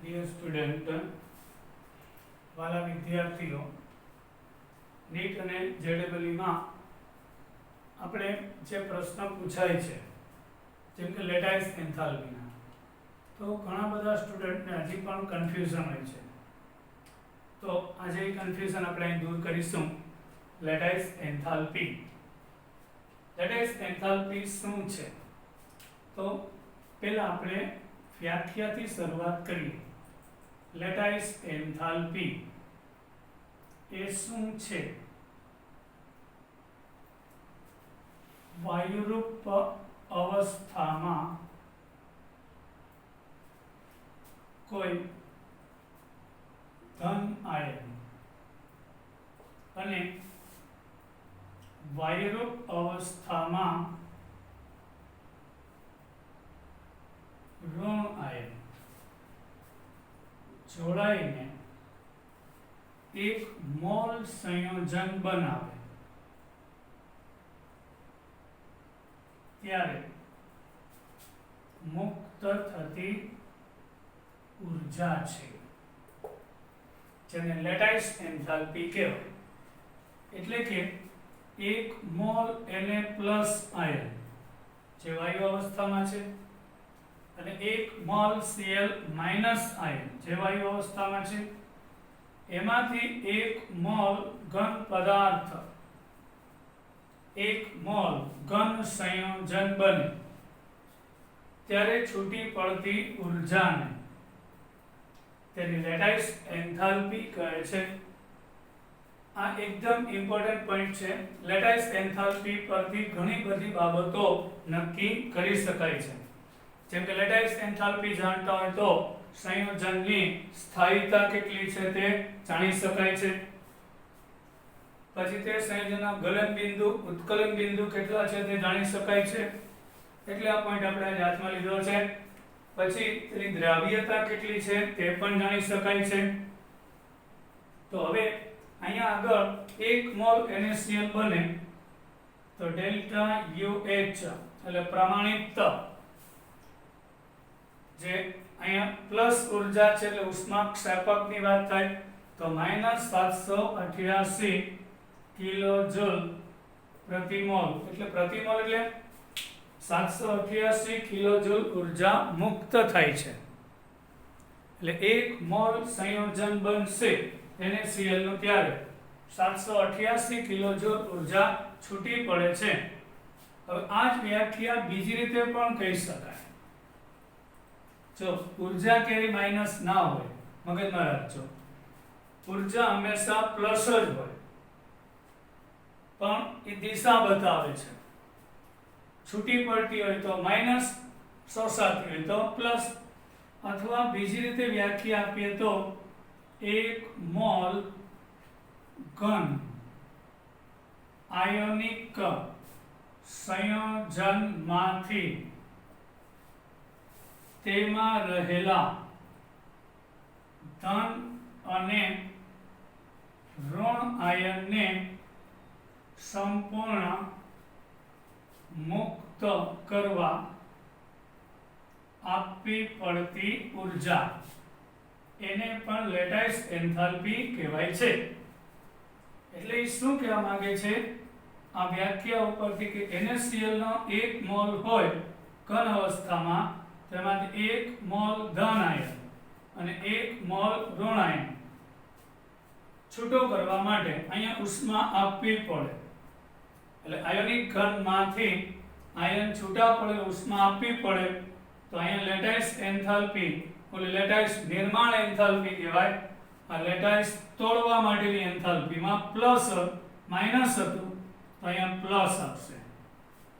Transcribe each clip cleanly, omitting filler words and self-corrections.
Dear student, વાલા વિદ્યાર્થીઓ, NEET અને જેડબલઈ માં આપણે જે પ્રશ્ન પૂછાય છે જેમ કે લેટાઇસ એન્થાલ્પીના, તો ઘણા બધા સ્ટુડન્ટને હજી પણ કન્ફ્યુઝન હોય છે. તો આજે એ કન્ફ્યુઝન આપણે અહીં દૂર કરીશું. લેટાઇસ એન્થાલ્પી, લેટાઇસ એન્થાલ્પી શું છે? તો પહેલા આપણે વ્યાખ્યાથી શરૂઆત કરીએ. લેટાઇસ એન્થાલ્પી એ શું છે? વાયુરૂપ અવસ્થામાં કોઈ ધન આયન અને વાયુરૂપ અવસ્થામાં ઋણ આયન જોડાઈને એક મોલ સંયોજન બનાવે ત્યારે મુક્ત થતી ઉર્જા છે જેને લેટાઇસ એન્થાલ્પી કહેવાય. એટલે કે એક મોલ Na+ આયન જે વાયુ અવસ્થામાં છે અને એક મોલ Cl- આયન જે વાયુ અવસ્થામાં છે, એમાંથી એક મોલ ઘન પદાર્થ, એક મોલ ઘન સંયોજન બને ત્યારે છૂટી પડતી ઉર્જાને તેની લેટાઇસ એન્થાલ્પી કહે છે. આ એકદમ ઇમ્પોર્ટન્ટ પોઈન્ટ છે. લેટાઇસ એન્થાલ્પી પરથી ઘણી બધી બાબતો નક્કી કરી શકાય છે. જેમ કે લેટાઇસ એન્થાલ્પી જાણતા હોય તો સંયોજનની સ્થાયીતા કેટલી છે તે જાણી શકાય છે. પછી તે સંયોજનના ગલન બિંદુ, ઉત્કલન બિંદુ કેટલા છે તે જાણી શકાય છે. એટલે આ પોઈન્ટ આપણે આજે હાથમાં લીધો છે. પછી તેની દ્રાવ્યતા કેટલી છે તે પણ જાણી શકાય છે. તો હવે અહીંયા આગળ એક મોલ NaCl બને તો ડેલ્ટા UH એટલે પ્રમાણિત જે અહીંયા પ્લસ ઉર્જા છે એટલે ઉષ્માક્ષેપકની વાત થાય તો -788 કિલોજૂલ પ્રતિ મોલ, એટલે પ્રતિ મોલ એટલે 788 કિલોજૂલ ઉર્જા મુક્ત થાય છે. એટલે એક મોલ સંયોજન બનશે NaCl નું ત્યારે 788 કિલોજૂલ ઉર્જા છૂટી પડે છે. હવે આ જ વ્યાખ્યા બીજી રીતે પણ કહી શકાય. જો ઉર્જા કેવી માઈનસ ના હોય, મગજમાં રાખજો, ઉર્જા હંમેશા પ્લસ જ હોય, પણ એ દિશા બતાવે છે. છૂટી પડતી હોય તો માઈનસ, શોષાતી હોય તો પ્લસ. અથવા બીજી રીતે વ્યાખ્યા આપીએ તો એક મોલ ઘન આયોનિક સંયોજનમાંથી તેમાં રહેલા ધન અને ઋણ આયનને સંપૂર્ણ મુક્ત કરવા આપવી પડતી ઉર્જા, એને પણ લેટાઇસ એન્થાલ્પી કહેવાય છે. એટલે એ શું કહેવા માંગે છે આ વ્યાખ્યા ઉપરથી કે NaCl નો એક મોલ હોય ઘન અવસ્થામાં, તેમાંથી એક મોલ ધન આયન અને એક મોલ ઋણ આયન છૂટો કરવા માટે અહીંયા ઉષ્મા આપવી પડે. એટલે આયોનિક ઘનમાંથી આયન છૂટા પડે, ઉષ્મા આપવી પડે. તો અહીંયા લેટાઇસ એન્થાલ્પી, ઓલી લેટાઇસ નિર્માણ એન્થાલ્પી કહેવાય. આ લેટાઇસ તોડવા માટેની એન્થાલ્પીમાં પ્લસ માઈનસ હતું તો અહીંયા પ્લસ આવશે.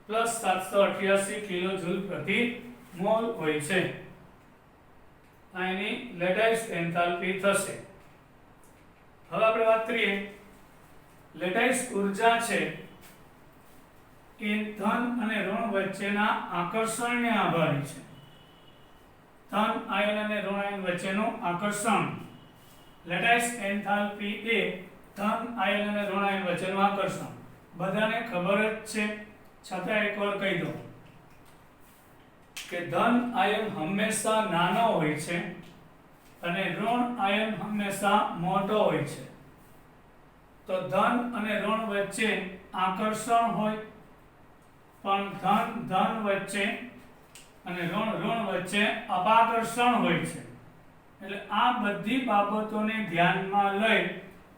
પ્લસ 788 કિલોજૂલ પ્રતિ મોલ હોય છે. આ એની લેટાઇસ એન્થાલ્પી થશે. હવે આપણે વાત કરીએ લેટાઇસ ઉર્જા છે એ ધન અને ઋણ વચ્ચેના આકર્ષણને આભારી છે. ધન આયન અને ઋણ આયન વચ્ચેનું આકર્ષણ, લેટાઇસ એન્થાલ્પી એ ધન આયન અને ઋણ આયન વચ્ચેનું આકર્ષણ બધાને ખબર જ છે, છતાં એકવાર કહી દઉં કે ધન આયન હંમેશા નાનો હોય છે અને ઋણ આયન હંમેશા મોટો હોય છે, તો ધન અને ઋણ વચ્ચે આકર્ષણ હોય, પણ ધન ધન વચ્ચે અને ઋણ ઋણ વચ્ચે અપાકર્ષણ હોય છે. એટલે આ બધી બાબતોને ધ્યાનમાં લઈ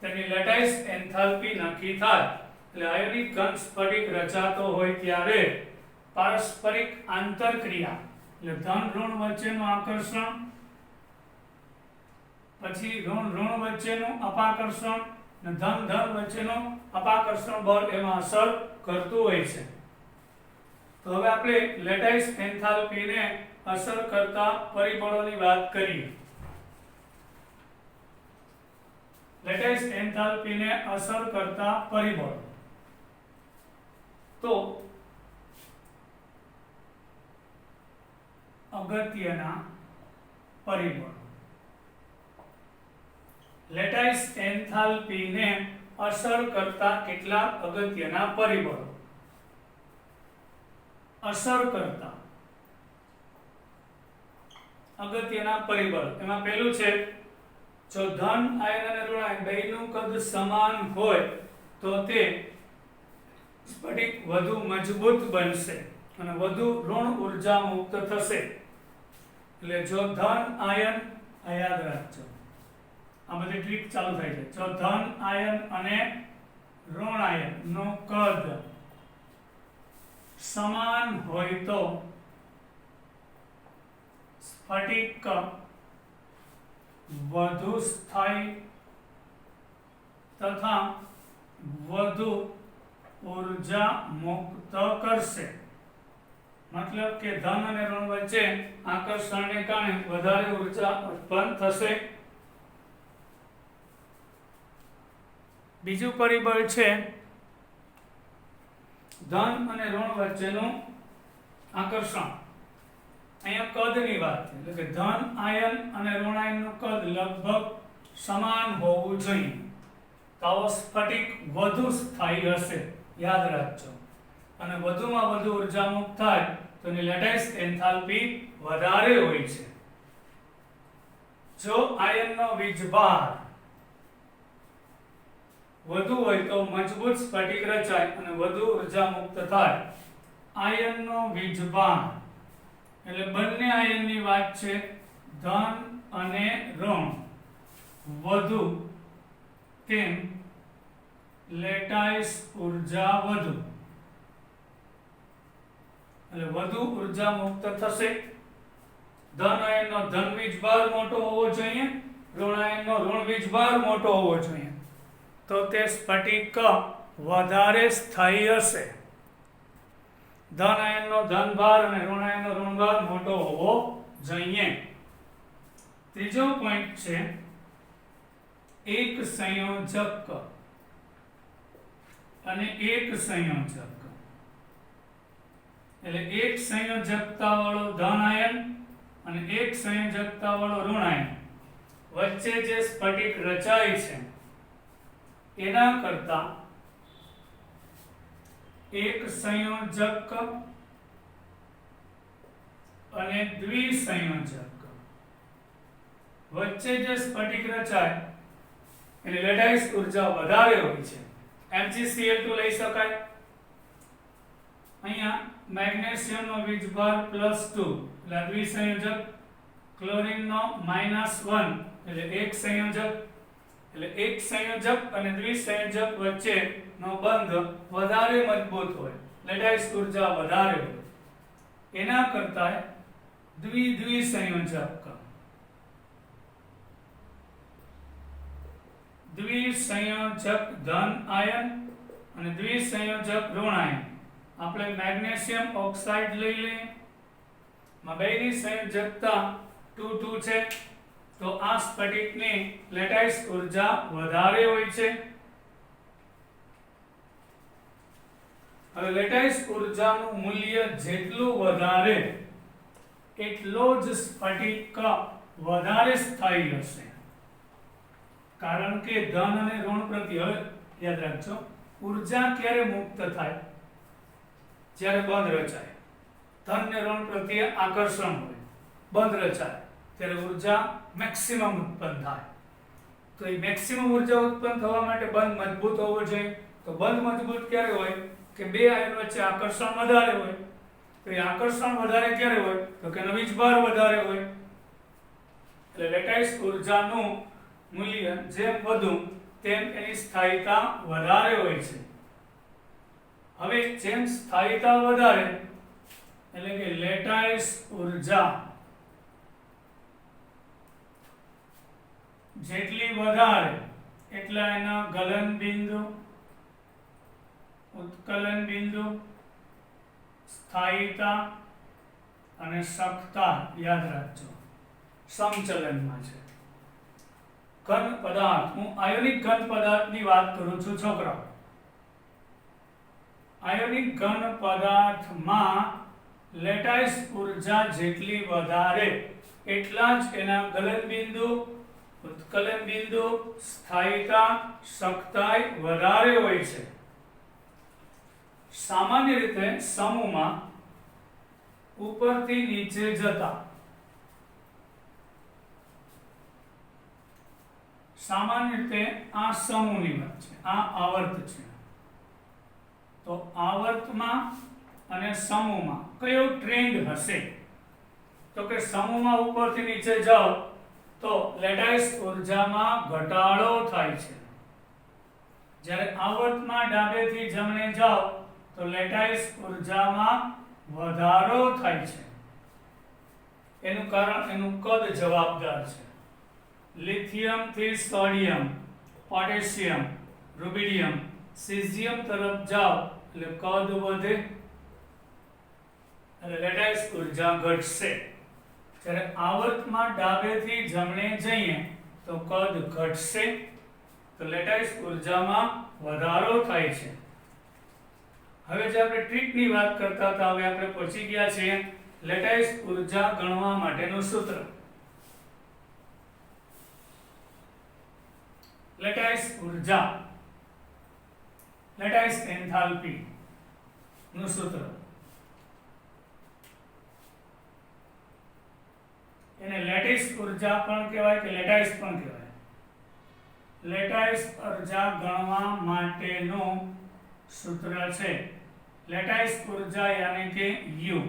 તેની લેટાઇસ એન્થાલ્પી નક્કી થાય. એટલે આયોનિક ઘન સ્ફટિક રચાતો હોય ત્યારે પારસ્પરિક આંતરક્રિયા એટલે ધન ઋણ વચ્ચેનું આકર્ષણ, પછી ઋણ ઋણ વચ્ચેનું અપાકર્ષણ અને ધન ધન વચ્ચેનું અપાકર્ષણ બળ એમાં અસર કરતું હોય છે. તો હવે આપણે લેટાઇસ એન્થાલ્પીને અસર કરતા પરિબળોની વાત કરીએ. લેટાઇસ એન્થાલ્પીને અસર કરતા પરિબળો તો અગત્યના પરિબળો. લેટાઇસ એન્થાલ્પીને અસર કરતા કેટલાક અગત્યના પરિબળો. અસર કરતા અગત્યના પરિબળ એમાં પહેલું છે, જો ધન આયન અને ઋણ આયન બેયનું કદ સમાન હોય તો તે સ્ફટિક વધુ મજબૂત બનશે અને વધુ ઋણ ઉર્જા મુક્ત થશે. એટલે જો ધન આયન, યાદ રાખજો આ બધી ટ્રીક ચાલુ થાય છે, જો ધન આયન અને ઋણ આયન નું કદ સમાન હોય તો સ્ફટિક વધુ સ્થાયી તથા વધુ ઊર્જા મુક્ત કરશે. મતલબ કે ધન અને ઋણ વચ્ચે આકર્ષણને કારણે વધારે ઊર્જા ઉત્પન્ન થશે. બીજું પરિબળ છે ધન અને ઋણ વચ્ચેનું આકર્ષણ. અહીંયા કદની વાત છે, એટલે કે ધન આયન અને ઋણ આયનનું કદ લગભગ સમાન હોવું જોઈએ, તો આવો સ્ફટિક વધુ સ્થાયી હશે. યાદ રાખજો. અને વધુમાં વધુ ઉર્જા મુક્ત થાય તો એની લેટાઇસ એન્થાલ્પી વધારે હોય છે. જો આયનનો વીજભાર વધુ હોય તો મજબૂત સ્ફટિક રચાય અને વધુ ઉર્જા મુક્ત થાય. આયનનો વીજભાર એટલે બંને આયનની વાત છે, ધન અને ઋણ વધુ તેમ લેટાઇસ ઉર્જા વધુ, એટલે વધુ ઉર્જા મુક્ત થશે. ધન આયનનો ધન વીજભાર મોટો હોવો જોઈએ, ઋણ આયનનો ઋણ વીજભાર મોટો હોવો જોઈએ, તો તે સ્ફટિક વધારે સ્થાયી હશે. ધન આયનનો ધન ભાર અને ઋણ આયનનો ઋણ ભાર મોટો હોવો જોઈએ. ત્રીજો પોઈન્ટ છે એક સંયોજક અને એક સંયોજક. એટલે એક સંયોજકતા વાળો ધન આયન અને એક સંયોજકતા વાળો ઋણ આયન વચ્ચે જે સ્ફટિક રચાય છે એના કરતા એક સંયોજક અને દ્વિસંયોજક વચ્ચે જે સ્ફટિક રચાય એની લેટાઇસ ઉર્જા વધારે હોય છે. MgCl2 લઈ શકાય. અહીંયા મેગ્નેશિયમનો વીજભાર +2 એટલે દ્વિસંયોજક, ક્લોરીનનો -1 એટલે એક સંયોજક. એટલે એક સંયોજક અને દ્વિસંયોજક વચ્ચેનો બંધ વધારે મજબૂત હોય, લેટાઇસ ઉર્જા વધારે હોય. એના કરતા દ્વિસંયોજક ધન આયન અને દ્વિસંયોજક ઋણ આયન. આપણે મેગ્નેશિયમ ઓક્સાઇડ લઈ લઈએ, માં બેની સંયોજકતા 2 છે, તો આ સ્ફટિકની લેટાઇસ ઉર્જા વધારે હોય છે. હવે લેટાઇસ ઉર્જાનું મૂલ્ય જેટલું વધારે એટલો જ સ્ફટિક વધારે સ્થાયી હશે. કારણ કે ધન અને ઋણ પ્રતિ, હવે યાદ રાખજો, ઉર્જા ક્યારે મુક્ત થાય? જ્યારે બંધ રચાય. ધન ને ઋણ પ્રત્યે આકર્ષણ હોય, બંધ રચાય ત્યારે ઉર્જા મેક્સિમમ ઉત્પન્ન થાય. તો એ મેક્સિમમ ઉર્જા ઉત્પન્ન થવા માટે બંધ મજબૂત હોવો જોઈએ. તો બંધ મજબૂત ક્યારે હોય કે બે આયન વચ્ચે આકર્ષણ વધારે હોય. તો એ આકર્ષણ વધારે ક્યારે હોય તો કે એનો વીજભાર વધારે હોય. એટલે લેટાઈસ ઉર્જાનું મૂલ્ય જેમ વધુ તેમ એની સ્થાયીતા વધારે હોય છે. હવે જેમ સ્થાયીતા વધારે એટલે કે લેટાઈસ ઉર્જા જેટલી વધારે એટલા એના ગલન બિંદુ, ઉત્કલન બિંદુ, સ્થાયીતા અને સખતા યાદ રાખજો સમચલનમાં છે. ઘન પદાર્થ, હું આયોનિક ઘન પદાર્થની વાત કરું છું છોકરાઓ. આયોનિક ઘન પદાર્થમાં લેટાઈસ ઉર્જા જેટલી વધારે એટલા જ એના ગલન બિંદુ, ઉત્કલન બિંદુ, સ્થાયીતા, સખતાઈ વધારે હોય છે. સામાન્ય રીતે સમૂહમાં ઉપરથી નીચે જતા, સામાન્ય રીતે આ સમૂહની વાત છે, આ આવર્ત છે. તો આવર્તમાં અને સમૂહમાં કયો ટ્રેન્ડ હશે તો કે સમૂહમાં ઉપરથી નીચે જાઓ તો લેટાઈસ ઉર્જામાં ઘટાડો થાય છે. જ્યારે આવર્તમાં ડાબેથી જમણે જાઓ તો લેટાઈસ ઉર્જામાં વધારો થાય છે. એનું કારણ એનું કદ જવાબદાર છે. લિથિયમ થી સોડિયમ, પોટેશિયમ, રૂબિડિયમ, સીઝિયમ તરફ જાઓ એટલે કદ વધે અને લેટાઈસ ઉર્જા ઘટશે. જ્યારે આવર્તમાં ડાબેથી જમણે જઈએ તો કદ ઘટશે તો લેટાઈસ ઉર્જામાં વધારો થાય છે. હવે જે આપણે ટ્રીકની વાત કરતા હતા હવે આપણે પહોંચી ગયા છીએ લેટાઈસ ઉર્જા ગણવા માટેનું સૂત્ર. લેટાઈસ ઉર્જા, લેટાઈસ એન્થાલ્પી નું સૂત્ર. એને લેટિસ ઉર્જા પણ કહેવાય કે લેટાઈસ પણ કહેવાય. લેટાઈસ ઉર્જા ગણવા માટેનું સૂત્ર છે લેટાઈસ ઉર્જા યાની કે U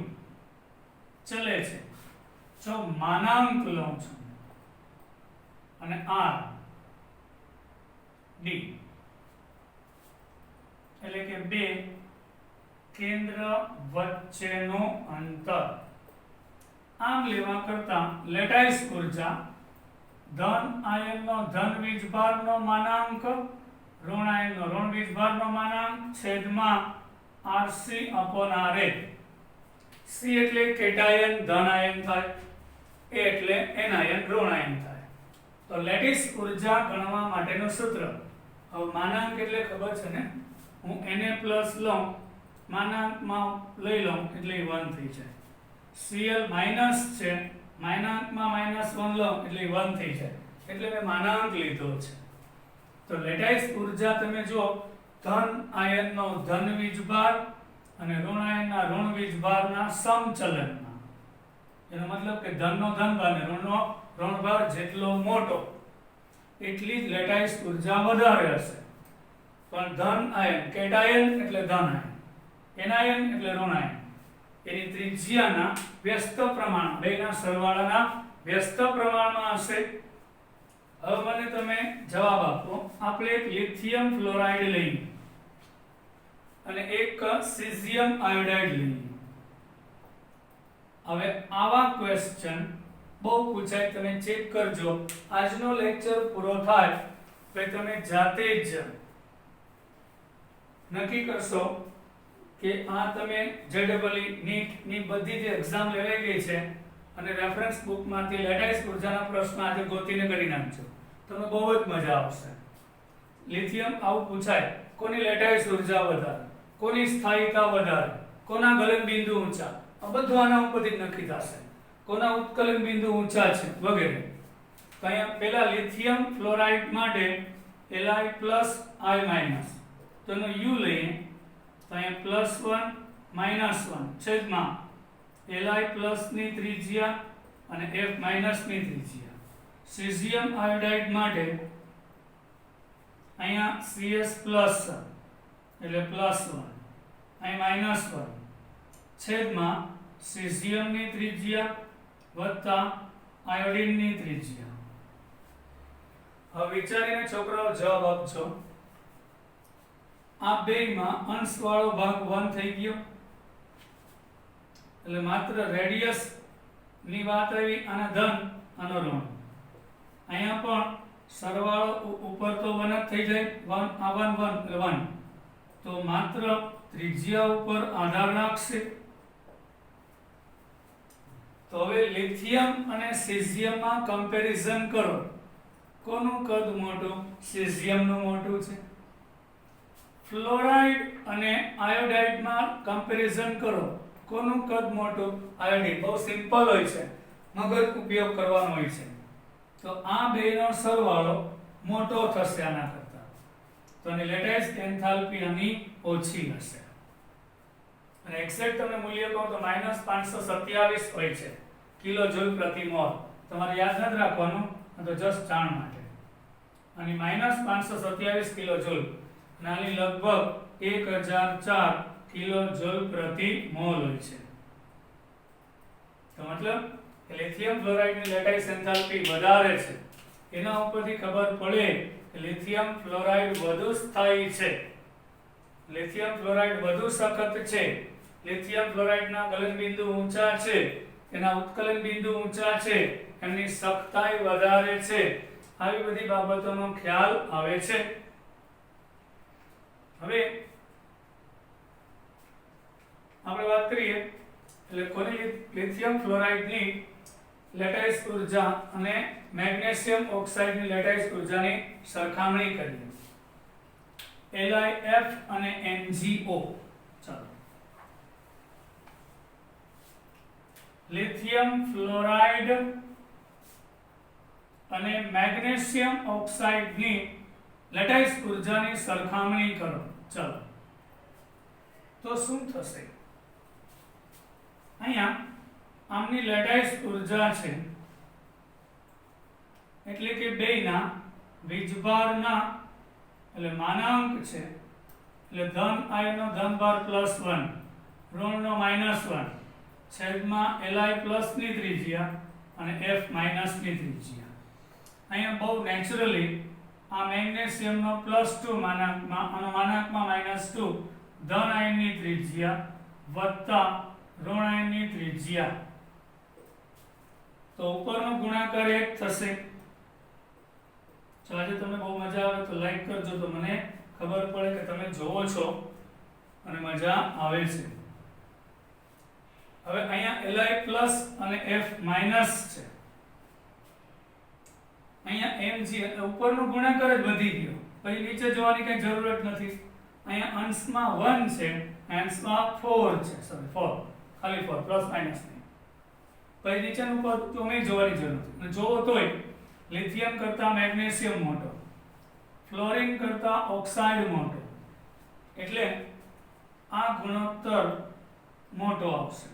ચલે છે. જો માનાંક લઉં છું અને R D એટલે કે બે કેન્દ્ર વચ્ચેનું અંતર. આમ લેવા કરતા લેટાઈસ ઉર્જા ધન આયનનો ધન વીજભારનો માનાંક, ઋણ આયનનો ઋણ વીજભારનો માનાંક છેદમાં RC/RA. C એટલે કેટાયન ધન આયન થાય, A એટલે એનાયન ઋણ આયન થાય. તો લેટિસ ઉર્જા ગણવા માટેનું સૂત્ર. હવે માનાંક એટલે ખબર છે ને, હું Na પ્લસ લઉં માનાંકમાં લઈ લઉં એટલે 1 થઈ જાય. Cl માઈનસ છે માનાંકમાં -1 લઉં એટલે 1 થઈ જાય એટલે મેં માનાંક લીધો છે. તો લેટાઈસ ઉર્જા તમે જો ધન આયનનો ધન વીજભાર અને ઋણ આયનના ઋણ વીજભારના સમચલનમાં, એનો મતલબ કે ધનનો ધનભાર અને ઋણનો ઋણભાર જેટલો મોટો એટલી જ લેટાઈસ ઉર્જા વધારે હશે. પણ ધન આયન કેટાયન એટલે ધન આયન, એનાયન એટલે ઋણ આયન એની ત્રિજ્યાના વ્યસ્ત પ્રમાણ બેના સરવાળાના વ્યસ્ત પ્રમાણમાં હશે. હવે મને તમે જવાબ આપો. આપણે એક લિથિયમ ફ્લોરાઇડ લઈએ અને એક સીઝિયમ આયોડાઇડ લઈએ. હવે આવા ક્વેશ્ચન બહુ પૂછાય, તમે ચેક કરજો. આજનો લેક્ચર પૂરો થાય તો તમે જાતે જ નક્કી કરશો કે આ તમે JEE નીટ ની બધી જે એક્ઝામ લેવાઈ ગઈ છે અને રેફરન્સ બુકમાંથી લેટાઈસ ઉર્જાના પ્રશ્ન આજે ગોતીને કરી નાખજો. તમને બહુ જ મજા આવશે. લિથિયમ આવું પૂછાય, કોની લેટાઈસ ઉર્જા વધારે, કોની સ્થાયીતા વધારે, કોના ગલન બિંદુ ઊંચા, આ બધું આના ઉપરથી નક્કી થશે. કોના ઉત્કલન બિંદુ ઊંચા છે વગેરે. તો અહીંયા પહેલા લિથિયમ ફ્લોરાઇડ માટે Li પ્લસ I માઈનસ, તો એનો U લઈએ તો અહીંયા +1 -1 છેદમાં Li પ્લસ ની ત્રિજ્યા અને F માઇનસ ની ત્રિજ્યા. સીઝિયમ આયોડાઇડ માટે અહીંયા CS પ્લસ એટલે +1, અહીં -1 છેદમાં સીઝિયમની ત્રિજ્યા વત્તા આયોડિનની ત્રિજ્યા. હવે વિચારીને છોકરાઓ જવાબ આપજો. આ બેયમાં અંશવાળો ભાગ 1 થઈ ગયો એટલે માત્ર રેડિયસ ની વાત આવી, આના ધન આનો ઋણ. અહીંયા પણ સરવાળો ઉપર તો 1 જ થઈ જાય, 1 આ 1 1 એટલે 1, તો માત્ર ત્રિજ્યા ઉપર આધાર રાખશે. તો હવે લિથિયમ અને સીઝિયમમાં કમ્પેરિઝન કરો. કોનું કદ મોટું? સીઝિયમનું મોટું છે. ફ્લોરાઇડ અને આયોડાઇડમાં કમ્પેરિઝન કરો. કોનું કદ મોટું? આયોડિન. બહુ સિમ્પલ હોય છે, મગજ ઉપયોગ કરવાનો હોય છે. તો આ બેનો સરવાળો મોટો થશે આના કરતા, તો આની લેટાઇસ એન્થાલ્પી આની ઓછી હશે. અને એક્ઝેક્ટ તમને મૂલ્ય કહો તો -527 હોય છે કિલો જૂલ પ્રતિ મોલ. તમારે યાદ નથી રાખવાનું, તો જસ્ટ જાણ માટે. અને -527 કિલો જૂલ અને આની લગભગ 1004 કિલો જૂલ પ્રતિ મોલ હોય છે. તો મતલબ લિથિયમ ફ્લોરાઇડની લેટાઇસ એન્થાલ્પી વધારે છે. એના ઉપરથી ખબર પડે કે લિથિયમ ફ્લોરાઇડ વધુ સ્થાયી છે, લિથિયમ ફ્લોરાઇડ વધુ સખત છે, લિથિયમ ફ્લોરાઇડના ગલનબિંદુ ઊંચા છે, એના ઉત્કલન બિંદુ ઊંચા છે, એમની સખ્તાઈ વધારે છે. આવી બધી બાબતોનો ખ્યાલ આવે છે. હવે આપણે વાત કરીએ એટલે કોની લિથિયમ ફ્લોરાઇડની લેટાઇસ ઉર્જા અને મેગ્નેશિયમ ઓક્સાઇડની લેટાઇસ ઉર્જાની સરખામણી કરીએ. LiF અને MgO. ચાલો, લિથિયમ ફ્લોરાઇડ અને મેગ્નેશિયમ ઓક્સાઇડની લેટાઇસ ઉર્જાની સરખામણી કરો. ચાલો, તો શું થશે? અહીંયા આમની લેટાઇસ ઉર્જા છે એટલે કે બેયના વીજભારના એટલે માનાંક છે એટલે ધન આયનો ધન ભાર +1, ઋણનો -1 છેદમાં Li પ્લસ ની ત્રિજ્યા અને F માઇનસ ની ત્રિજ્યા. અહીંયા બહુ નેચરલી આ મેગ્નેશિયમનો +2 માનાંકમાં અને માનાંકમાં -2 ધન આયનની ત્રિજ્યા વત્તા ઋણ આયનની ત્રિજ્યા. તો ઉપરનો ગુણાકાર 1 થશે. આજે તમને બહુ મજા આવે તો લાઈક કરજો, તો મને ખબર પડે કે તમે જોવો છો અને મજા આવે છે. હવે અહીંયા Li પ્લસ અને F માઇનસ છે. અહીંયા Mg ઉપરનો ગુણાકાર જ વધી ગયો, પછી નીચે જોવાની કઈ જરૂરત નથી. અહીંયા અંશમાં 1 છે, અંશમાં 4 છે, સોરી 4, ખાલી 4 પ્લસ માઇનસ નહીં. પછી નીચેનું પદ તો મેં જોવાની જરૂર નથી. અને જોવો તોય લિથિયમ કરતા મેગ્નેશિયમ મોટો, ફ્લોરિન કરતા ઓક્સાઇડ મોટો, એટલે આ ગુણોત્તર મોટો આવશે.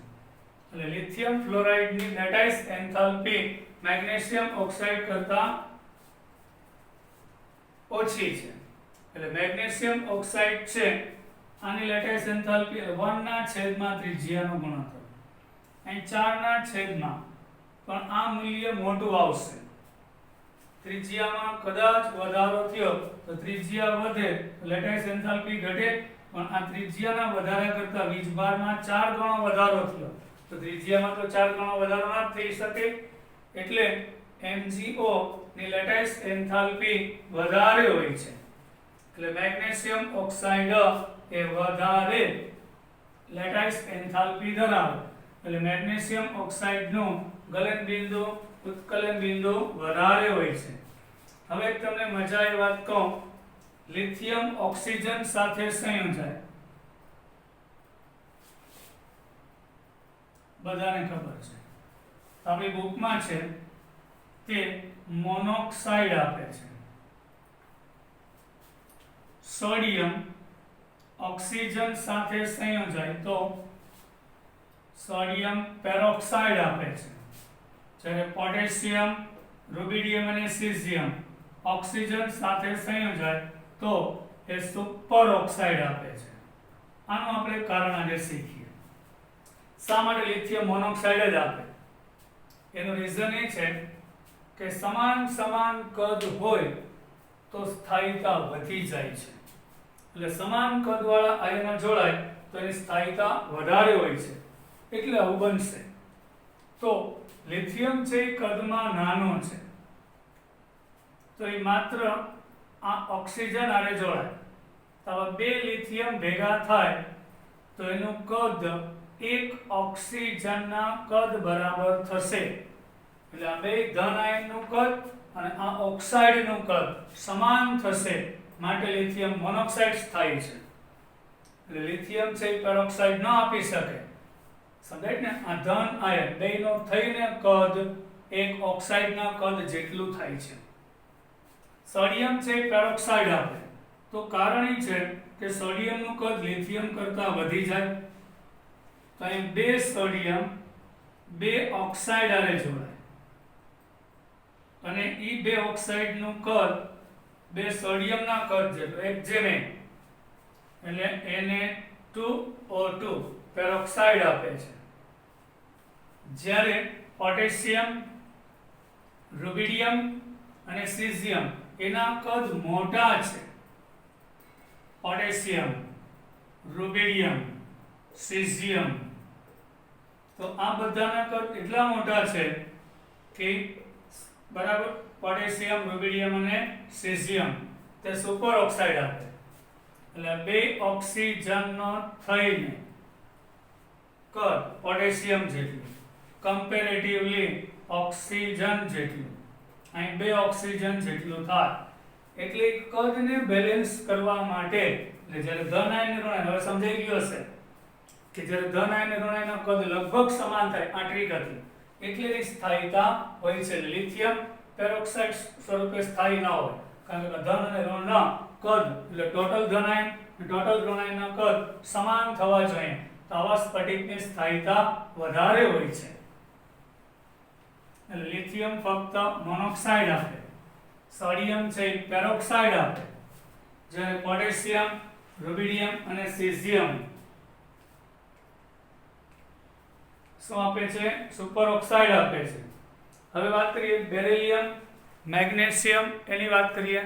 એટલે lithium ફ્લોરાઇડની lattice enthalpy magnesium oxide કરતા ઓછી છે. એટલે મેગ્નેશિયમ ઓક્સાઇડ છે, આની લેટાઇસ એન્થાલ્પી 1 ના છેદમાં ત્રિજ્યાનો ગુણોત્તર, અહીં 4 ના છેદમાં, પણ આ મૂલ્ય મોટું આવશે. ત્રિજ્યામાં કદાચ વધારો થયો તો ત્રિજ્યા વધે તો લેટાઇસ એન્થાલ્પી ઘટે, પણ આ ત્રિજ્યાના વધારા કરતા વીજભારમાં 4 ગણો વધારો થયો તો ત્રિજ્યામાં તો 4 ગણો વધારો ના થઈ શકે. એટલે MgO ની લેટાઇસ એન્થાલ્પી વધારે હોય છે. એટલે મેગ્નેશિયમ ઓક્સાઇડ એ વધારે લેટાઇસ એન્થાલ્પી ધરાવે. એટલે મેગ્નેશિયમ ઓક્સાઇડનું ગલન બિંદુ ઉત્કલન બિંદુ વધારે હોય છે. હવે તમને મજા એ વાત કહું, લિથિયમ ઓક્સિજન સાથે સંયોજાય, બધાને ખબર છે, આપણી બુકમાં છે, તે મોનોક્સાઇડ આપે છે. સોડિયમ ઓક્સિજન સાથે સંયોજાય તો સોડિયમ પેરોક્સાઇડ આપે છે. જ્યારે પોટેશિયમ, રૂબિડિયમ અને સીઝિયમ ઓક્સિજન સાથે સંયોજાય તો એ સુપર ઓક્સાઇડ આપે છે. આનું આપણે કારણ આજે શીખીએ. શા માટે લિથિયમ મોનોક્સાઇડ જ આપે? એનું રીઝન એ છે કે સમાન કદ હોય તો સ્થાયિતા વધી જાય છે. એટલે સમાન કદવાળા આયનો જોડાય તો એની સ્થાયિતા વધારે હોય છે, એટલે આવું બનશે. તો લિથિયમ છે એ કદમાં નાનો છે, તો એ માત્ર આ ઓક્સિજન આરે જોડાય તો આવા બે લિથિયમ ભેગા થાય તો એનું કદ એક ઓક્સિજનના કદ બરાબર થશે. એટલે આ બે ધન આયનનું કદ અને આ ઓક્સાઇડનું કદ સમાન થશે, માટે લિથિયમ મોનોક્સાઇડ થાય છે. એટલે લિથિયમ છે એ પેરોક્સાઇડ ન આપી શકે. સમજાય ને? આ ધન આયન બેનો થઈને કદ એક ઓક્સાઇડના કદ જેટલું થાય છે. સોડિયમ છે એ પેરોક્સાઇડ આપે તો કારણ એ છે કે સોડિયમનું કદ લિથિયમ કરતા વધી જાય. તો અહીં બે સોડિયમ બે ઓક્સાઇડ આરે જોડાય અને ઈ બે ઓક્સાઇડનું કદ બે સોડિયમના કદ જેટલું, એક જેને એટલે Na2O2 પેરોક્સાઇડ આપે છે. જ્યારે પોટેશિયમ, રૂબિડિયમ અને સીઝિયમ એના કદ મોટા છે. પોટેશિયમ, રૂબિડિયમ, સીઝિયમ, તો આ બધાના કદ એટલા મોટા છે કે બરાબર પોટેશિયમ, રૂબિડિયમ અને સીઝિયમ તે સુપર ઓક્સાઇડ આપે. એટલે બે ઓક્સિજનનો થઈને કદ પોટેશિયમ જેટલું, કમ્પેરેટિવલી ઓક્સિજન જેટલું, અહીં બે ઓક્સિજન જેટલું થાય. એટલે કદને બેલેન્સ કરવા માટે, એટલે જ્યારે ધન આયન ઋણ આયન, હવે સમજાઈ ગયું હશે કે જ્યારે ધન આયન ઋણ આયનના કદ લગભગ સમાન થાય આ ટ્રીક હતી, એટલે એની સ્થાયિતા હોય છે. લિથિયમ પેરોક્સાઇડ સ્વરૂપે સ્થાયી ન હોય, કારણ કે ધન અને ઋણના કદ એટલે ટોટલ ધન આયન અને ટોટલ ઋણ આયનના કદ સમાન થવા જોઈએ. તો આવા સ્ફટિકની સ્થાયિતા વધારે હોય છે. એટલે લિથિયમ ફક્ત મોનોક્સાઇડ આપે, સોડિયમ છે પેરોક્સાઇડ આપે, જ્યારે પોટેશિયમ, રૂબિડિયમ અને સીઝિયમ શું આપે છે? સુપર ઓક્સાઇડ આપે છે. હવે વાત કરીએ બેરિલિયમ, મેગ્નેશિયમ, એની વાત કરીએ.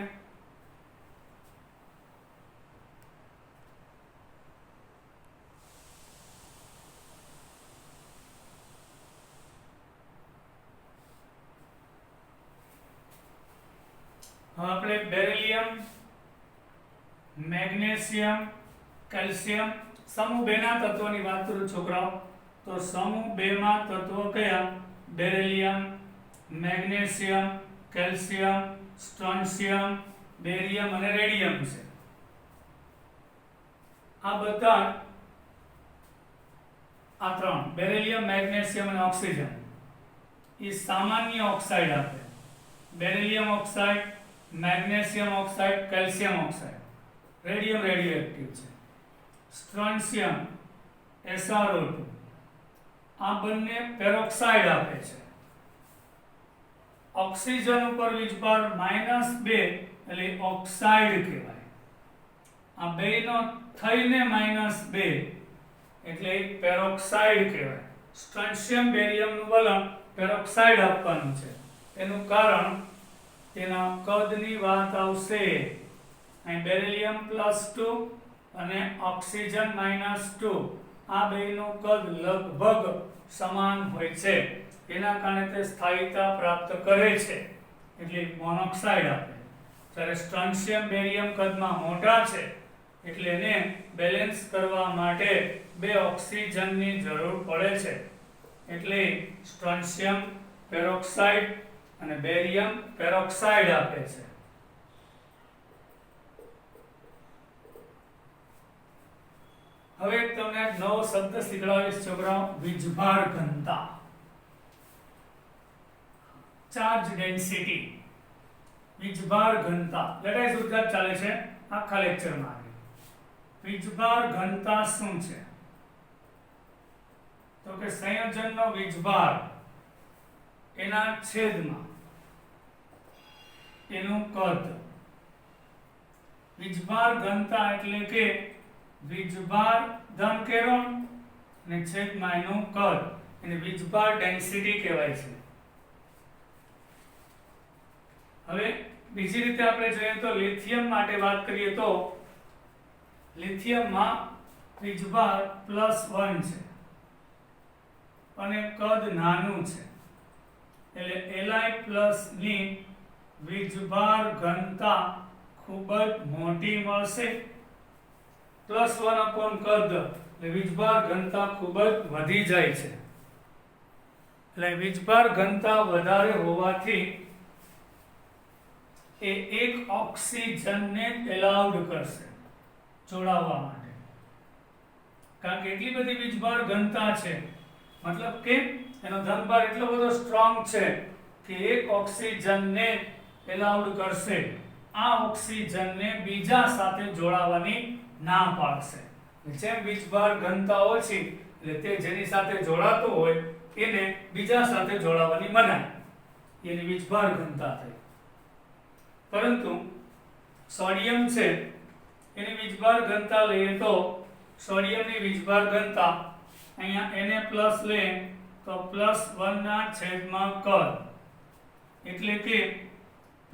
હવે આપણે બેરિલિયમ, મેગ્નેશિયમ, કેલ્શિયમ સમૂહ 2 ના તત્વોની વાત કરું છોકરાઓ. તો સમૂહ 2 માં તત્વો કયા? બેરિલિયમ, મેગ્નેશિયમ, કેલ્શિયમ, સ્ટ્રોન્શિયમ, બેરિયમ અને રેડિયમ છે. આ બધા આ ત્રણ બેરિલિયમ, મેગ્નેશિયમ અને ઓક્સિજન એ સામાન્ય ઓક્સાઇડ આપે. Beryllium oxide, magnesium oxide, calcium oxide. Radium radioactive છે. સ્ટ્રોન્શિયમ, SrO2 આ બંને પેરોક્સાઇડ આપે છે. ઓક્સિજન ઉપર વીજભાર -2 એટલે ઓક્સાઇડ કહેવાય. આ બેનો થઈને -2 એટલે પેરોક્સાઇડ કહેવાય. સ્ટ્રોન્શિયમ બેરિયમનું વલણ પેરોક્સાઇડ આપવાનું છે. એનું કારણ તેના કદની વાત આવશે. અહીં બેરિલિયમ +2 અને ઓક્સિજન -2 આ બેનું કદ લગભગ સમાન હોય છે. એના કારણે તે સ્થાયિતા પ્રાપ્ત કરે છે, એટલે મોનોક્સાઇડ આપે. જ્યારે સ્ટ્રોન્શિયમ, બેરિયમ કદમાં મોટા છે, એટલે એને બેલેન્સ કરવા માટે બે ઓક્સિજનની જરૂર પડે છે. એટલે સ્ટ્રોન્શિયમ પેરોક્સાઇડ અને બેરિયમ પેરોક્સાઇડ આપે છે. હવે તમને એક નવો શબ્દ શીખવાડીશ છોકરાઓ, વીજભાર ઘનતા, ચાર્જ ડેન્સિટી. વીજભાર ઘનતા લેટેસ્ટ ઉર્જા ચાલે છે આખા લેક્ચરમાં. વીજભાર ઘનતા શું છે? તો કે સંયોજનનો વીજભાર એના છેદમાં એનું કદ. વીજભાર ઘનતા એટલે કે વીજભાર ધન કેરોન અને છેદમાં એનું કદ, એને વીજભાર ડેન્સિટી કહેવાય છે. હવે બીજી રીતે આપણે જોઈએ તો લિથિયમ માટે વાત કરીએ તો લિથિયમમાં વીજભાર +1 છે અને કદ નાનું છે, એટલે Li+ ની વીજભાર ઘનતા ખૂબ જ મોટી મળશે. +1 કદ એટલે વીજભાર ઘનતા ખૂબ જ વધી જાય છે. એટલે વીજભાર ઘનતા વધારે હોવાથી એ એક ઓક્સિજનને એલાઉડ કરશે જોડાવા માટે, કારણ કે એટલી બધી વીજભાર ઘનતા છે, મતલબ કે એનો ધનભાર એટલો બધો સ્ટ્રોંગ છે કે એક ઓક્સિજનને એલાઉડ કરશે, આ ઓક્સિજનને બીજા સાથે જોડાવાની ના પાડશે. જેમ વીજભાર ઘનતા ઓછી એટલે તે જેની સાથે જોડાતો હોય એને બીજા સાથે જોડાવાની મનાય, એની વીજભાર ઘનતા થઈ. પરંતુ સોડિયમ છે એની વીજભાર ઘનતા લઈએ તો સોડિયમની વીજભાર ઘનતા અહીંયા Na+ લે તો +1 ના છેદમાં કદ, એટલે કે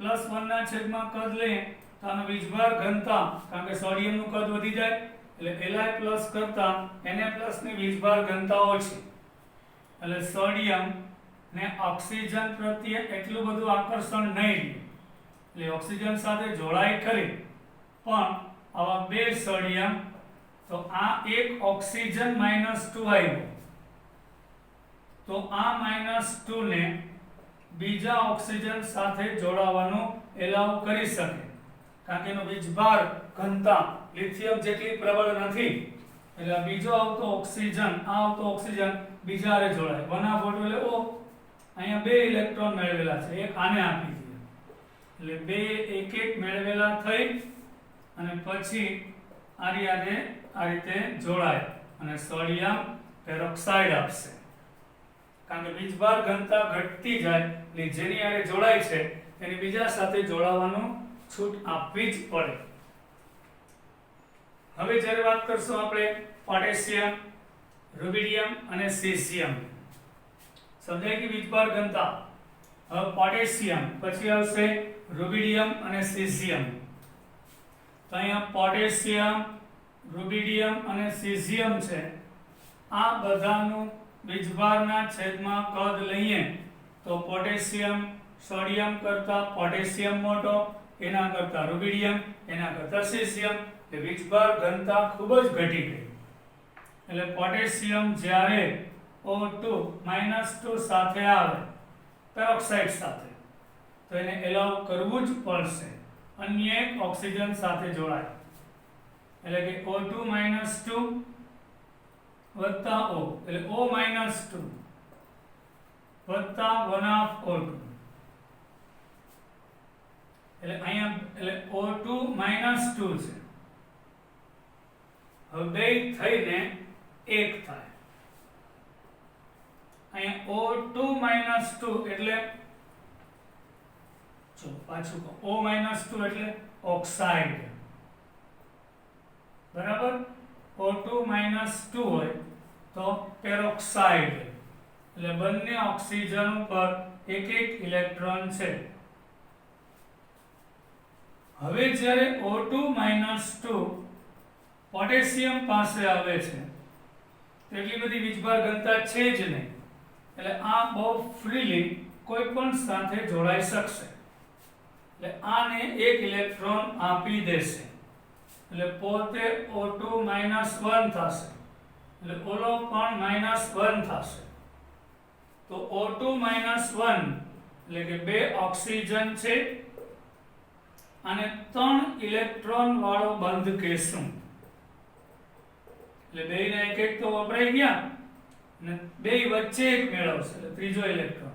+1 ના છેદમાં કદ લે તો આનો વીજભાર ઘનતા, કારણ કે સોડિયમનું કદ વધી જાય એટલે Li+ કરતા Na+ ની વીજભાર ઘનતા ઓછી, એટલે સોડિયમ ને ઓક્સિજન પ્રત્યે એટલું બધું આકર્ષણ નહીં રહે, એટલે ઓક્સિજન સાથે જોડાય ખરી, પણ આવા બે સોડિયમ, તો આ એક ઓક્સિજન -2 આવ્યો તો આ -2 ને બીજા ઓક્સિજન સાથે જોડાવાનું એલાઉ કરી શકે, કારણ કે એનો વીજભાર ઘનતા લિથિયમ જેટલી પ્રબળ નથી, એટલે બીજો આવતો ઓક્સિજન, આ આવતો ઓક્સિજન બીજારે જોડાય. 1/2 એટલે O, અહીંયા બે ઇલેક્ટ્રોન મેળવેલા છે, એક આને આપી દીધો એટલે બે એક એક મેળવેલા થઈ અને પછી આ રીતે જોડાય અને સોડિયમ પેરોક્સાઇડ આપશે. કારણ કે વીજભાર ઘનતા ઘટતી જાય એટલે જેની હારે જોડાય છે એની બીજા સાથે જોડાવાનું છૂટ આપવી જ પડે. હવે જ્યારે વાત કરશું આપણે પોટેશિયમ, રુબિડિયમ અને સીઝિયમ, સમજાય કે વીજભાર ઘનતા. હવે પોટેશિયમ પછી આવશે રુબિડિયમ અને સીઝિયમ. તો અહીંયા પોટેશિયમ, રુબિડિયમ અને સીઝિયમ છે, આ બધાનું વીજભારના છેદમાં કદ લઈએ તો પોટેશિયમ સોડિયમ કરતા પોટેશિયમ મોટો, એના કરતા રુબિડિયમ, એના કરતા સીઝિયમ, એટલે વીજભાર ઘનતા ખૂબ જ ઘટી ગઈ. એટલે પોટેશિયમ જ્યારે O2 સાથે આવે પેરોક્સાઇડ સાથે તો એને એલાઉ કરવું જ પડશે, અન્ય એક ઓક્સિજન સાથે જોડાય, એટલે કે O2 વત્તા O, એટલે O - 2 વત્તા 1/O2, એટલે અહીંયા એટલે O2 - 2 છે. હવે બે થઈને એક થાય. અહીંયા O2 - 2 એટલે જો પાછું કહો, O - 2 એટલે ઓક્સાઇડ, બરાબર. O2 - 2 હોય તો પેરોક્સાઇડ, એટલે બંને ઓક્સિજન ઉપર એક એક ઇલેક્ટ્રોન છે. હવે જ્યારે O2 - 2 પોટેશિયમ પાસે આવે છે એટલી બધી વીજભાર ઘનતા છે જ નહીં, એટલે આ બહુ ફ્રીલી કોઈ પણ સાથે જોડાઈ શકશે, એટલે આને એક ઇલેક્ટ્રોન આપી દેશે, એટલે પોતે O2 - 1 થશે, એટલે ઓલો પણ -1 થશે. તો O2 - 1 એટલે કે બે ઓક્સિજન છે અને 3 ઇલેક્ટ્રોન વાળો બંધ કહેશું, એટલે બેયના એક એક તો વપરાઈ ગયા અને બે વચ્ચે એક મેળવશે એટલે ત્રીજો ઇલેક્ટ્રોન,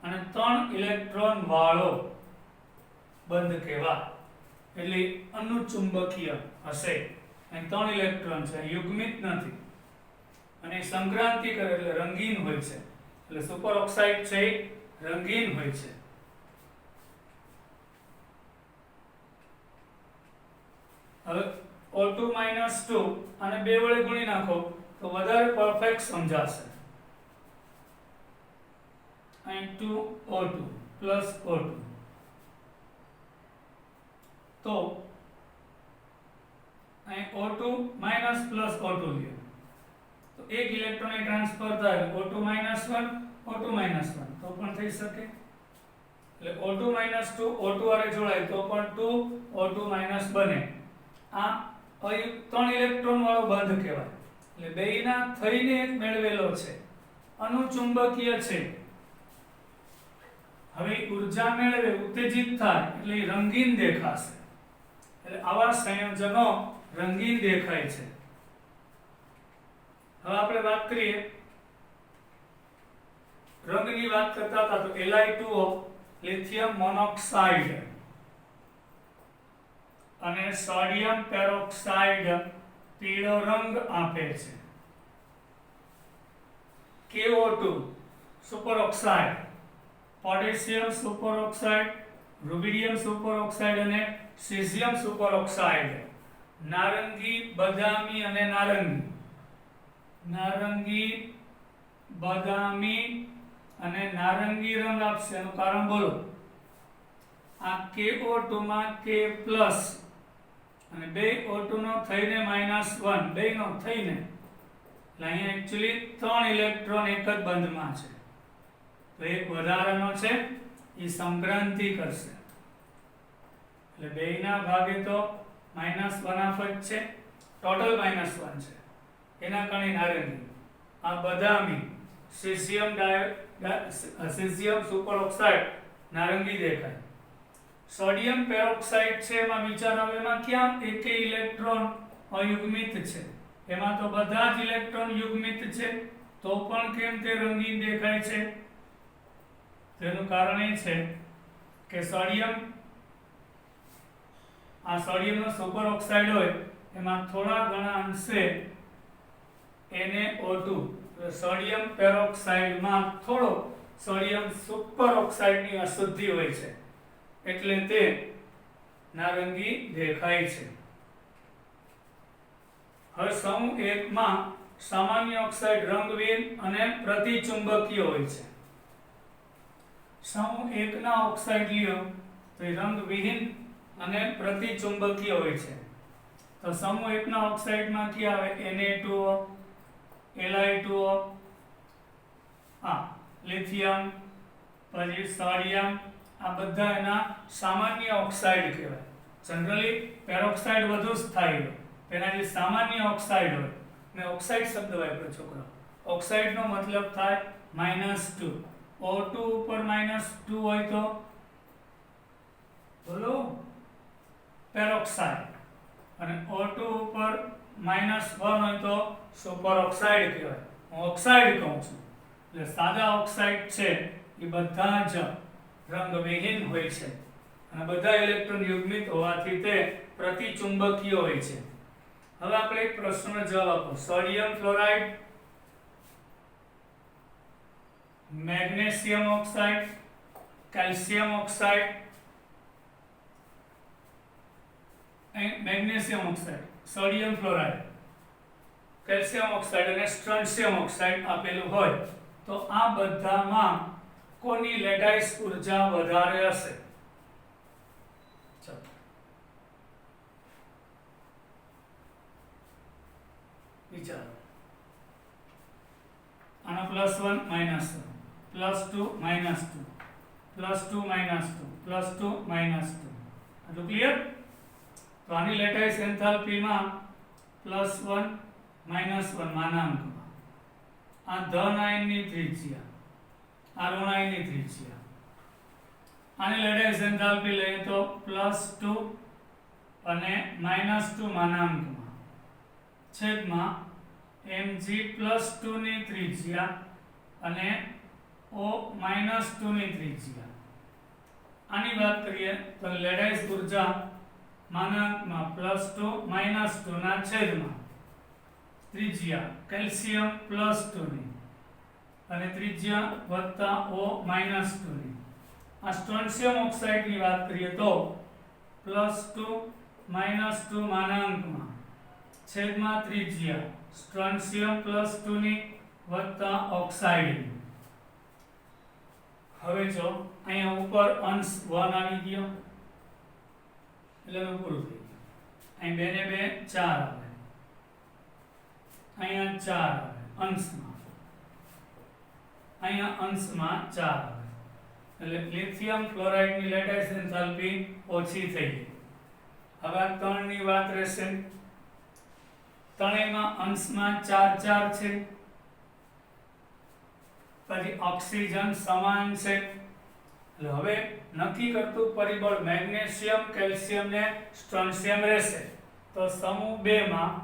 અને 3 ઇલેક્ટ્રોન વાળો બંધ કહેવાય, એટલે અનુચુંબકીય હશે. અહીં 3 ઇલેક્ટ્રોન છે, યુગ્મિત નથી, અને સંક્રાંતિ કરે એટલે રંગીન હોય છે, એટલે સુપર ઓક્સાઇડ છે રંગીન હોય છે. હવે O2 - 2 અને 2 વડે ગુણી નાખો તો વધારે પરફેક્ટ સમજાશે. અહીં 2O2 પ્લસ O2 તો અહીં O2 માઇનસ પ્લસ O2 લ્યો તો એક ઇલેક્ટ્રોન એ ટ્રાન્સફર થાય O2 - 1 O2 - 1 તો પણ થઈ શકે. એટલે O2 - 2 O2 આરે જોડાય તો પણ 2 O2 માઇનસ બને. આ અયુક્ત 3 ઇલેક્ટ્રોન વાળો બંધ કહેવાય. એટલે બેયના થઈને એક મેળવેલો છે, અનુચુંબકીય છે. હવે ઊર્જા મેળવે ઉત્તેજિત થાય એટલે રંગીન દેખાશે. એટલે આવા સંયોજનો રંગીન દેખાય છે. હવે આપણે વાત કરીએ રંગની વાત કરતા હતા તો Li2O લિથિયમ મોનોક્સાઇડ અને સોડિયમ પેરોક્સાઇડ પીળો રંગ આપે છે. KO2 સુપરઓક્સાઇડ, પોટેશિયમ સુપરઓક્સાઇડ, રૂબિડિયમ સુપરઓક્સાઇડ અને સીઝિયમ સુપરઓક્સાઇડ નારંગી, બદામી અને નારંગી, બદામી અને નારંગી રંગ આપશે. એનું કારણ બોલો. આ KO2 માં K પ્લસ અને બે O2 નો થઈને -1 બે નો થઈને એટલે અહીંયા એક્ચ્યુઅલી 3 ઇલેક્ટ્રોન એક જ બંધમાં છે તો એક વધારાનો છે એ સંક્રાંતિ કરશે. એટલે બેયના ભાગે તો -1 જ છે, ટોટલ -1 છે. એના કારણે નારંગી. આ બદામી, સીઝિયમ સુપરઓક્સાઇડ નારંગી દેખાય. સોડિયમ પેરોક્સાઇડ છે એમાં વિચાર આવે એમાં ક્યાં એકે ઇલેક્ટ્રોન અયુગ્મિત છે, એમાં તો બધા જ ઇલેક્ટ્રોન યુગ્મિત છે તો પણ કેમ તે રંગીન દેખાય છે? તેનું કારણ એ છે કે સોડિયમનો સુપરઓક્સાઇડ હોય એમાં થોડા ઘણા અંશે NaO2 સોડિયમ પેરોક્સાઇડમાં થોડો સોડિયમ સુપરઓક્સાઇડની અશુદ્ધિ હોય છે એટલે તે નારંગી દેખાય છે. હવે સમૂહ 1 માં સામાન્ય ઓક્સાઇડ રંગહીન અને પ્રતિચુંબકીય હોય છે. સમૂહ 1 ના ઓક્સાઇડ લ્યો તો એ રંગવિહીન અને પ્રતિચુંબકીય હોય છે. તો સમૂહ 1 ના ઓક્સાઇડમાં ક્યાં આવે? Na2O, Li2O, લિથિયમ, પછી સોડિયમ, આ બધા એના સામાન્ય ઓક્સાઇડ કહેવાય. જનરલી પેરોક્સાઇડ વધુ સ્થાયી હોય, એના જે સામાન્ય ઓક્સાઇડ હોય ને ઓક્સાઇડ શબ્દ વાપર્યો છોકરો. ઓક્સાઇડનો મતલબ થાય -2. O2 ઉપર -2 હોય તો બોલો પેરોક્સાઇડ અને O2 ઉપર -1 હોય તો સુપરઓક્સાઇડ કહેવાય. હું ઓક્સાઇડ કહું છું. એટલે સાદા ઓક્સાઇડ છે એ બધા જ રંગવિહીન હોય છે અને બધા ઇલેક્ટ્રોન યુગ્મિત હોવાથી તે પ્રતિચુંબકીય હોય છે. હવે આપણે એક પ્રશ્નનો જવાબ આપો. Sodium fluoride, magnesium oxide, calcium oxide, magnesium oxide, sodium fluoride, calcium oxide અને સ્ટ્રોન્શિયમ ઓક્સાઇડ આપેલું હોય તો આ બધામાં કોની લેટાઇસ ઊર્જા વધારે હશે? ચાલો વિચારો. આનો +1 -1 +2 -2 +2 -2 +2 -2 આટલું ક્લિયર? તો આની લેટાઇસ એન્થાલ્પી માં +1 -1 માનાંકમાં આ ધન આયનની ત્રિજ્યા, આ ઋણ આયનની ત્રિજ્યા. આની લેટાઇસ એન્થાલ્પી લઈએ તો +2 અને -2 માનાંકમાં છેદમાં Mg+2 ની ત્રિજ્યા અને O -2 ની ત્રિજ્યા. આની વાત કરીએ તો લેટાઇસ ઊર્જા માનાંકમાં +2 -2 ના છેદમાં ત્રિજ્યા કેલ્શિયમ +2 ની અને ત્રિજ્યા વત્તા O -2 ની. આ સ્ટ્રોન્શિયમ ઓક્સાઇડ ની વાત કરીએ તો +2 -2 માનાંકમાં છેદમાં ત્રિજ્યા સ્ટ્રોન્શિયમ +2 ની વત્તા ઓક્સાઇડ. હવે જો અહીંયા ઉપર અંશ 1 આવી ગયો એટલે પૂરું થઈ ગયું. અહીં 2 ને 2 4 આવે, અહીંયા 4 આવે અંશમાં, અહીંયા અંશમાં 4 આવે એટલે લિથિયમ ફ્લોરાઇડ ની લેટાઇસ એન્થાલ્પી ઓછી થઈ ગઈ. હવે આ 3 ની વાત રહેશે. ત્રણેયમાં અંશમાં 4 4 છે, પછી ઓક્સિજન સમાન છે એટલે હવે નક્કી કરતું પરિબળ મેગ્નેશિયમ, કેલ્શિયમ ને સ્ટ્રોન્શિયમ રહેશે. તો સમૂહ 2 માં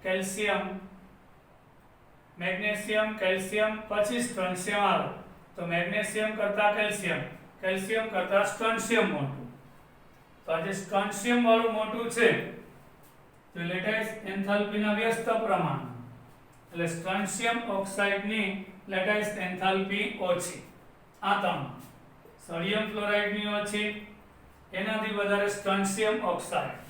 કેલ્શિયમ, મેગ્નેશિયમ, કેલ્શિયમ પછી સ્ટ્રોન્શિયમ આવે તો મેગ્નેશિયમ કરતા કેલ્શિયમ, કેલ્શિયમ કરતા સ્ટ્રોન્શિયમ મોટું. તો આ જે સ્ટ્રોન્શિયમ વાળું મોટું છે તો લેટાઇસ એન્થાલ્પીના વ્યસ્ત પ્રમાણ એટલે સ્ટ્રોન્શિયમ ઓક્સાઇડ ની લેટાઇસ એન્થાલ્પી ઓછી. આ ત્રણ સોડિયમ ફ્લોરાઇડ ની ઓછી, એનાથી વધારે સ્ટ્રોન્શિયમ ઓક્સાઇડ,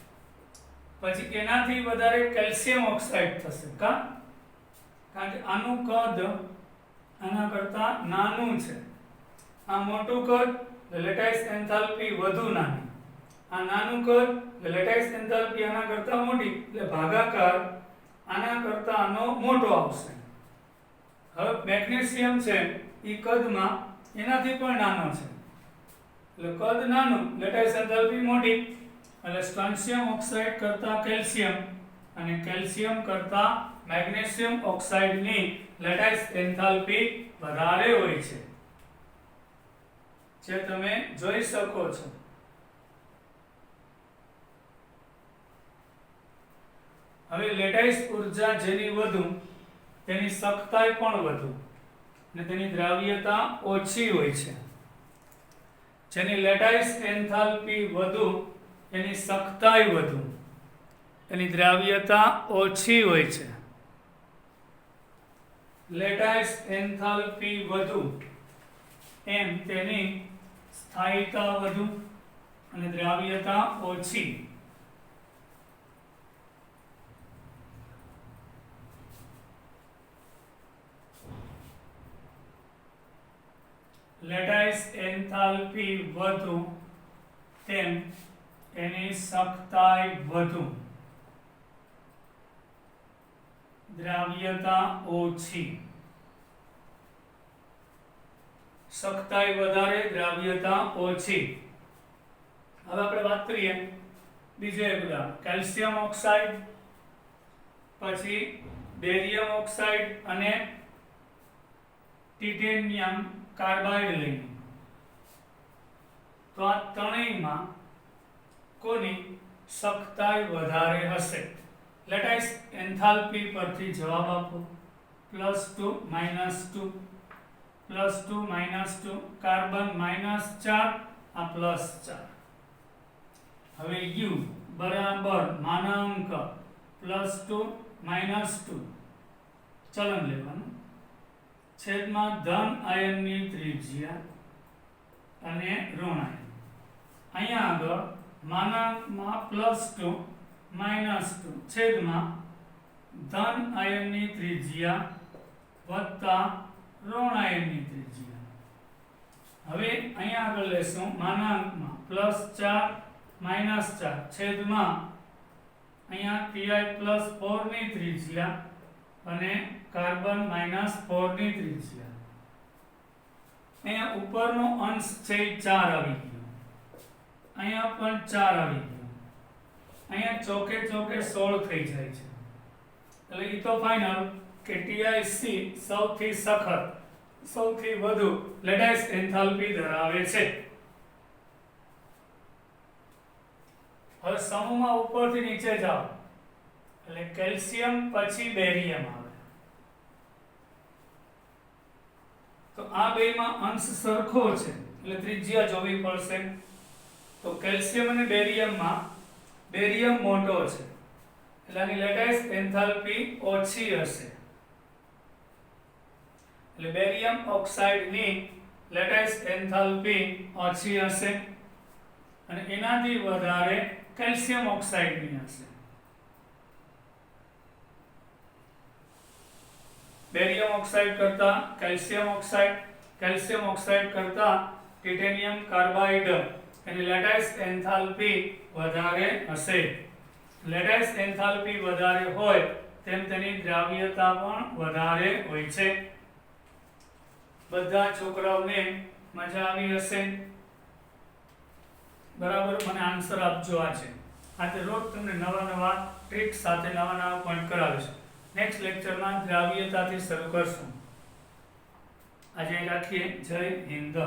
પછી એનાથી વધારે કેલ્શિયમ ઓક્સાઇડ થશે. કારણ કે આનું કદ આના કરતા નાનું છે. આ મોટું કદ લેટાઇસ એન્થાલ્પી વધુ નાની, આ નાનું કદ લેટાઇસ એન્થાલ્પી આના કરતા મોટી એટલે ભાગાકાર આના કરતા આનો મોટો આવશે. હવે મેગ્નેશિયમ છે એ કદમાં એનાથી પણ નાનો છે એટલે કદ નાનું, લેટાઇસ એન્થાલ્પી મોટી એટલે સ્ટ્રોન્શિયમ ઓક્સાઇડ કરતા કેલ્શિયમ અને કેલ્શિયમ કરતા મેગ્નેશિયમ ઓક્સાઇડ ની લેટાઇસ એન્થાલ્પી વધારે હોય છે, જે તમે જોઈ શકો છો. હવે લેટાઇસ ઉર્જા જેની વધુ તેની સખ્તાઈ પણ વધુ અને તેની દ્રાવ્યતા ઓછી હોય છે. જેની લેટાઇસ એન્થાલ્પી વધુ એની સખ્તાઈ વધુ, એની દ્રાવ્યતા ઓછી હોય છે. લેટાઇસ એન્થાલ્પી વધુ એમ તેની સ્થાયીતા વધુ અને દ્રાવ્યતા ઓછી. લેટાઇસ એન્થાલ્પી વધુ તેમ એની સખ્તાઈ વધુ, દ્રાવ્યતા ઓછી. સખ્તાઈ વધારે, દ્રાવ્યતા ઓછી. હવે આપણે વાત કરીએ બીજું એક ઉદાહરણ, કેલ્શિયમ ઓક્સાઇડ, પછી બેરિયમ ઓક્સાઇડ અને ટિટેનિયમ કાર્બાઇડ લઈને. તો આ ત્રણેયમાં કોની સખ્તાઈ વધારે હશે? લેટાઇસ એન્થાલ્પી પરથી જવાબ આપો. +2 -2 +2 -2 કાર્બન -4 આ +4. હવે U બરાબર માનાંક +2 -2 ચલન લેવાનું છેદમાં ધન આયનની ત્રિજ્યા અને ઋણ આયન. અહીંયા આગળ માનાંકમાં +2 -2 છેદમાં ધન આયનની ત્રિજ્યા વત્તા ઋણ આયનની ત્રિજ્યા. હવે અહીંયા આગળ લેશું માનાંકમાં +4 -4 છેદમાં અહીંયા Ti+4 ની ત્રિજ્યા અને કાર્બન -4 ની ત્રિજ્યા. અહીંયા ઉપરનો અંશ છે 4 આવી ગયો, અહીંયા પણ 4 આવી ગયો, અહીંયા ચોકે ચોકે 16 થઈ જાય છે. એટલે ઈ તો ફાઇનલ કે TiC સૌથી સખત, સૌથી વધુ લેટાઇસ એન્થાલ્પી ધરાવે છે. હવે સમૂહમાં ઉપરથી નીચે જાઓ એટલે કેલ્શિયમ પછી બેરિયમ આવે. તો આ બેમાં અંશ સરખો છે એટલે ત્રિજ્યા જોવી પડશે. તો કેલ્શિયમ અને બેરિયમમાં બેરિયમ મોટો છે એટલે આની લેટાઇસ એન્થાલ્પી ઓછી હશે. એટલે બેરિયમ ઓક્સાઇડની લેટાઇસ એન્થાલ્પી ઓછી હશે અને એનાથી વધારે કેલ્શિયમ ઓક્સાઇડની હશે. બેરિયમ ઓક્સાઇડ કરતા કેલ્શિયમ ઓક્સાઇડ કરતા ટાઇટેનિયમ કાર્બાઇડ એની લેટાઇસ એન્થાલ્પી વધારે હશે. લેટાઇસ એન્થાલ્પી વધારે હોય તેમ તેની દ્રાવ્યતા પણ વધારે હોય છે. બધા છોકરાઓને મજા આવી હશે? બરાબર, મને આન્સર આપજો. આજે રોજ તમને નવા ટ્રિક્સ સાથે નવા પોઈન્ટ કરાવીશ. નેક્સ્ટ લેક્ચરમાં દ્રાવ્યતાથી શરૂ કરશું. આજે રાખીએ. જય હિન્દ.